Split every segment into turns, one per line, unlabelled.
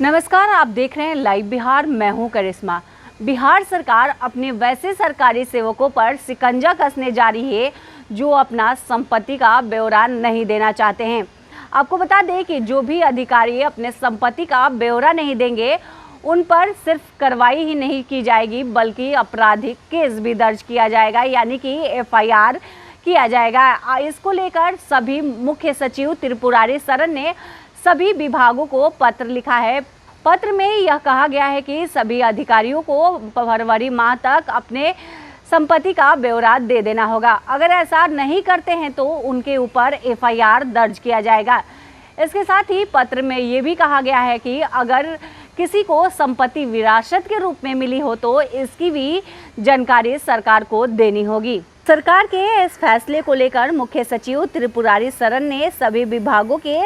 नमस्कार, आप देख रहे हैं लाइव बिहार। मैं हूं करिश्मा। बिहार सरकार अपने वैसे सरकारी सेवकों पर शिकंजा कसने जा रही है जो अपना संपत्ति का ब्यौरा नहीं देना चाहते हैं। आपको बता दें कि जो भी अधिकारी अपने संपत्ति का ब्यौरा नहीं देंगे उन पर सिर्फ कार्रवाई ही नहीं की जाएगी बल्कि आपराधिक केस भी दर्ज किया जाएगा, यानी कि FIR किया जाएगा। इसको लेकर सभी मुख्य सचिव त्रिपुरारी शरण ने सभी विभागों को पत्र लिखा है। पत्र में यह कहा गया है कि सभी अधिकारियों को फरवरी माह तक अपने संपत्ति का ब्यौरा दे देना होगा। अगर ऐसा नहीं करते हैं तो उनके ऊपर FIR दर्ज किया जाएगा। इसके साथ ही पत्र में ये भी कहा गया है कि अगर किसी को संपत्ति विरासत के रूप में मिली हो तो इसकी भी जानकारी सरकार को देनी होगी। सरकार के इस फैसले को लेकर मुख्य सचिव त्रिपुरारी शरण ने सभी विभागों के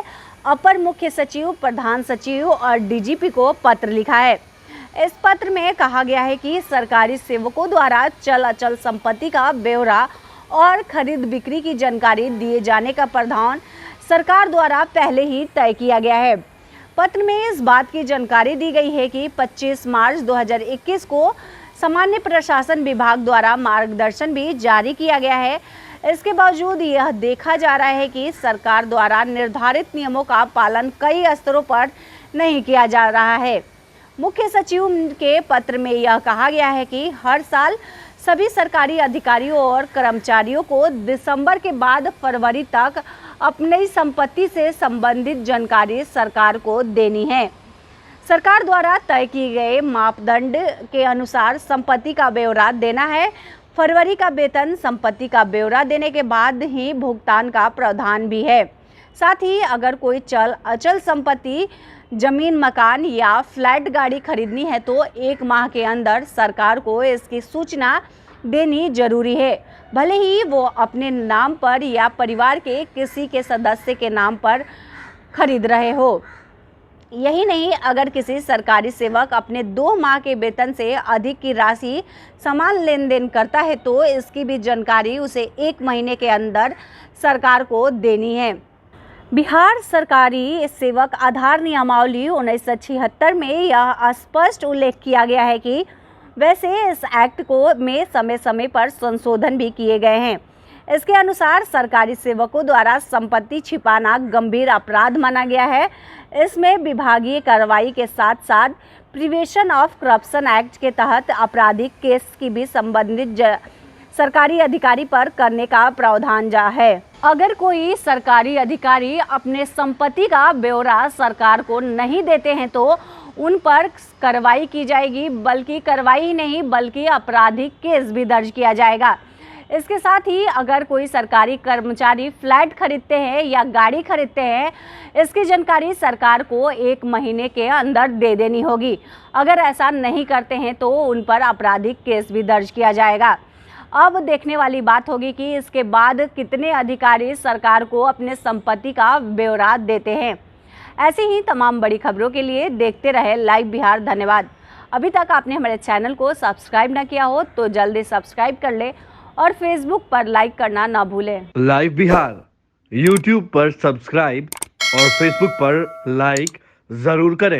अपर मुख्य सचिव, प्रधान सचिव और DGP को पत्र लिखा है। इस पत्र में कहा गया है कि सरकारी सेवकों द्वारा चल अचल संपत्ति का ब्यौरा और खरीद बिक्री की जानकारी दिए जाने का प्रावधान सरकार द्वारा पहले ही तय किया गया है। पत्र में इस बात की जानकारी दी गई है कि 25 मार्च 2021 को सामान्य प्रशासन विभाग द्वारा मार्गदर्शन भी जारी किया गया है। इसके बावजूद यह देखा जा रहा है कि सरकार द्वारा निर्धारित नियमों का पालन कई स्तरों पर नहीं किया जा रहा है। मुख्य सचिव के पत्र में यह कहा गया है कि हर साल सभी सरकारी अधिकारियों और कर्मचारियों को दिसंबर के बाद फरवरी तक अपनी संपत्ति से संबंधित जानकारी सरकार को देनी है। सरकार द्वारा तय किए गए मापदंड के अनुसार संपत्ति का ब्यौरा देना है। फरवरी का वेतन संपत्ति का ब्यौरा देने के बाद ही भुगतान का प्रावधान भी है। साथ ही अगर कोई चल अचल संपत्ति, जमीन, मकान या फ्लैट गाड़ी खरीदनी है तो 1 माह के अंदर सरकार को इसकी सूचना देनी जरूरी है, भले ही वो अपने नाम पर या परिवार के किसी के सदस्य के नाम पर खरीद रहे हो। यही नहीं, अगर किसी सरकारी सेवक अपने 2 माह के वेतन से अधिक की राशि समान लेन देन करता है तो इसकी भी जानकारी उसे 1 महीने के अंदर सरकार को देनी है। बिहार सरकारी सेवक आधार नियमावली 1976 में यह स्पष्ट उल्लेख किया गया है कि वैसे इस एक्ट को में समय समय पर संशोधन भी किए गए हैं। इसके अनुसार सरकारी सेवकों द्वारा संपत्ति छिपाना गंभीर अपराध माना गया है। इसमें विभागीय कार्रवाई के साथ साथ प्रिवेंशन ऑफ करप्शन एक्ट के तहत आपराधिक केस की भी संबंधित सरकारी अधिकारी पर करने का प्रावधान है। अगर कोई सरकारी अधिकारी अपने संपत्ति का ब्यौरा सरकार को नहीं देते हैं तो उन पर कार्रवाई की जाएगी, बल्कि कार्रवाई ही नहीं बल्कि आपराधिक केस भी दर्ज किया जाएगा। इसके साथ ही अगर कोई सरकारी कर्मचारी फ्लैट खरीदते हैं या गाड़ी खरीदते हैं, इसकी जानकारी सरकार को 1 महीने के अंदर दे देनी होगी। अगर ऐसा नहीं करते हैं तो उन पर आपराधिक केस भी दर्ज किया जाएगा। अब देखने वाली बात होगी कि इसके बाद कितने अधिकारी सरकार को अपने संपत्ति का ब्यौरा देते हैं। ऐसी ही तमाम बड़ी खबरों के लिए देखते रहे लाइव बिहार। धन्यवाद। अभी तक आपने हमारे चैनल को सब्सक्राइब न किया हो तो जल्दी सब्सक्राइब कर ले और फेसबुक पर लाइक करना ना भूलें।
लाइव बिहार यूट्यूब पर सब्सक्राइब और फेसबुक पर लाइक जरूर करें।